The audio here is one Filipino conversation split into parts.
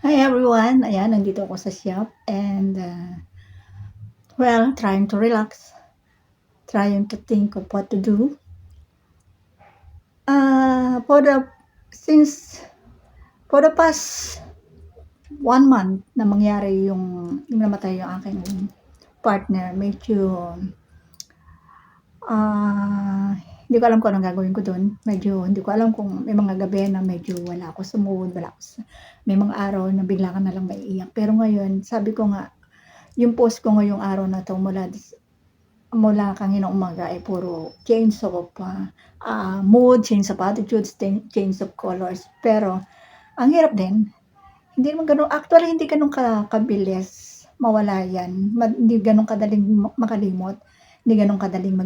Hi everyone! Ayan, nandito ako sa shop and trying to relax, trying to think of what to do. For the since for the past 1 month na mangyari yung namatay yung aking partner, medyo hindi ko alam kung anong gagawin ko dun. Medyo hindi ko alam kung may mga gabi na medyo wala ako sa mood, may mga araw na bigla ka nalang maiiyak. Pero ngayon, sabi ko nga, yung post ko ngayong araw na 'to mula kaninang umaga ay puro change of mood, change of attitudes, change of colors. Pero ang hirap din, hindi naman gano'n actually hindi gano'n kabilis mawala 'yan, hindi gano'n kadaling makalimot, hindi gano'n kadaling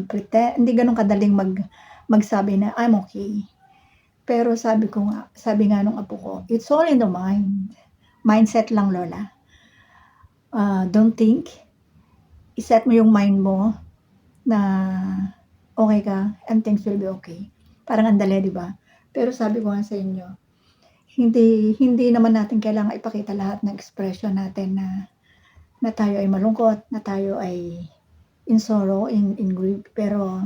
hindi gano'n kadaling magsabi na, "I'm okay." Pero sabi nga nung apo ko, "It's all in the mind. Mindset lang lola. Don't think, i-set mo yung mind mo na okay ka and things will be okay." Parang ang dali, 'di ba? Pero sabi ko nga sa inyo, hindi naman natin kailangang ipakita lahat ng expression natin na tayo ay malungkot, na tayo ay in sorrow, in grief. Pero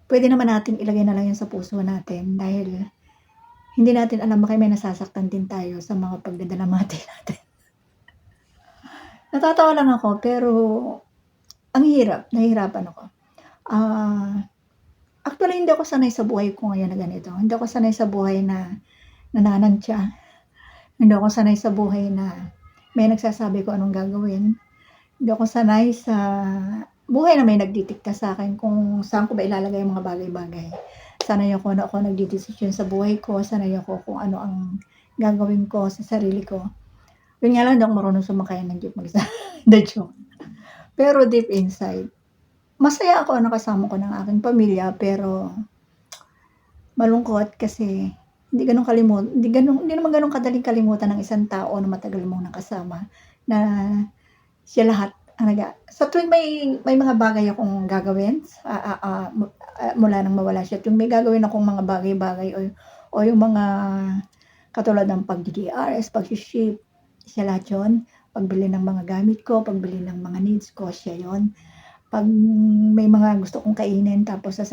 puwede naman nating ilagay na lang 'yan sa puso natin dahil hindi natin alam baka may nasasaktan din tayo sa mga pagdadalamhati natin. Natatawa lang ako pero ang hirap, nahihirapan ako. Ah Actually, hindi ako sanay sa buhay ko ngayon na ganito. Hindi ako sanay sa buhay na nananantya. Hindi ako sanay sa buhay na may nagsasabi kung anong gagawin. Hindi ako sanay sa buhay na may nagdidikta sa'kin kung saan ko ba ilalagay ang mga bagay-bagay. Sanay ako na ako nagdedesisyon sa buhay ko, sanay ako kung ano ang gagawin ko sa sarili ko. Yun nga lang, hindi ako marunong sumakay ng jeep mag-isa. Hindi, joke. Pero deep inside, masaya ako na kasama ko ng aking pamilya, pero malungkot kasi hindi naman gano'n kadaling kalimutan ng isang tao na matagal mong nakasama, na siya lahat ang sa tuwing may mga bagay akong gagawin, mula nang mawala siya, tuwing may gagawin akong mga bagay-bagay o yung mga katulad ng pagdi-DRS, pagshi-ship, siya lahat yun. Pagbili ng mga gamit ko, pagbili ng mga needs ko, siya yun. 'Pag may mga gusto kong kainin tapos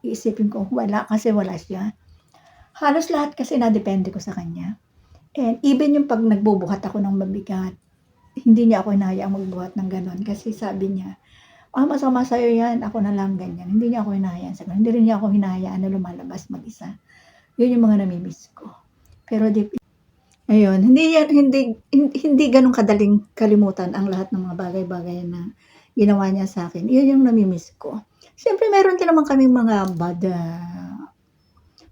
iisipin ko wala kasi wala siya. Halos lahat kasi nadepende ko sa kanya. And even yung 'pag nagbubuhat ako ng mabigat, hindi niya ako hinahayaang magbuhat ng gano'n kasi sabi niya, masama sa'yo 'yan, ako na lang." Ganyan. Hindi niya ako hinahayaan sa gano'n, hindi rin niya ako hinahayaan na lumalabas mag-isa. 'Yun yung mga nami-miss ko. Pero ayun, hindi gano'n kadaling kalimutan ang lahat ng mga bagay-bagay na ginawa niya sa'kin. 'Yun yung nami-miss ko. Siyempre meron din naman kaming mga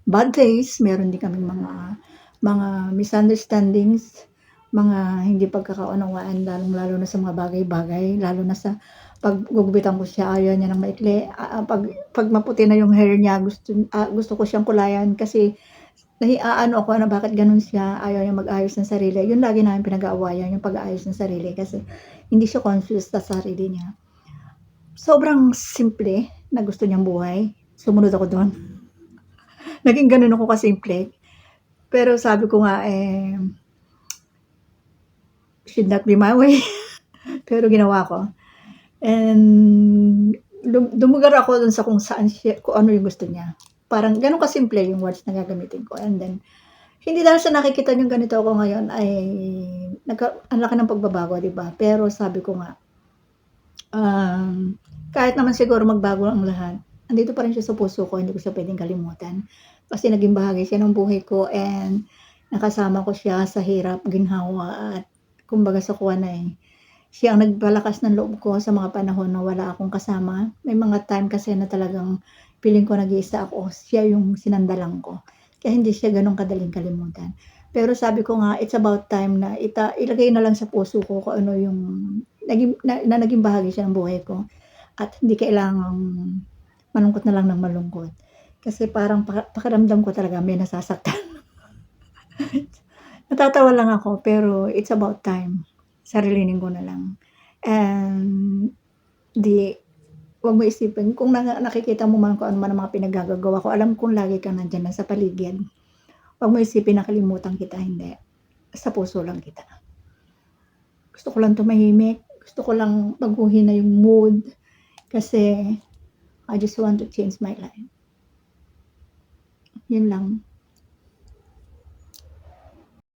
bad days, meron din kaming mga misunderstandings, mga hindi pagkakaunawaan, lalong-lalo na sa mga bagay-bagay, lalo na sa 'pag gugupitan ko siya ayaw niya ng maikli, 'pag maputi na yung hair niya gusto ko siyang kulayan kasi ako na bakit gano'n siya, ayaw niya mag-ayos ng sarili. Yun lagi namin pinag-aawayan, yung pag-aayos ng sarili kasi hindi siya conscious sa sarili niya. Sobrang simple na gusto niyang buhay, sumunod ako dun. Naging gano'n ako kasimple. Pero sabi ko nga, should not be my way. Pero ginawa ko. And dumugar ako dun sa kung ano yung gusto niya. Parang gano'n kasimple yung words na gagamitin ko. And then, hindi dahil sa nakikita niyong ganito ako ngayon ay ang laki ng pagbabago, 'di ba? Pero sabi ko nga, kahit naman siguro magbago ang lahat, andito pa rin siya sa puso ko, hindi ko siya puwedeng kalimutan. Kasi naging bahagi siya ng buhay ko and nakasama ko siya sa hirap, ginhawa at kumbaga sa kuwanay. Siya ang nagpalakas ng loob ko sa mga panahon na wala akong kasama. May mga time kasi na talagang feeling ko nag-iisa ako, siya yung sinandalan ko. Kaya hindi siya gano'n kadaling kalimutan. Pero sabi ko nga, it's about time na ilagay na lang sa puso ko kung ano yung naging bahagi siya ng buhay ko at hindi kailangang malungkot na lang ng malungkot. Kasi parang pakiramdam ko talaga may nasasaktan. Natatawa lang ako pero it's about time. Sarilinin ko na lang. And 'wag mo isipin kung nakikita mo man kung ano man ang mga pinaggagawa ko, alam kong lagi kang nandiyan lang sa paligid. 'Wag mo isipin na kalimutan kita, hindi. sa puso lang kita. Gusto ko lang tumahimik, gusto ko lang baguhin na yung mood kasi I just want to change my life. Yun lang.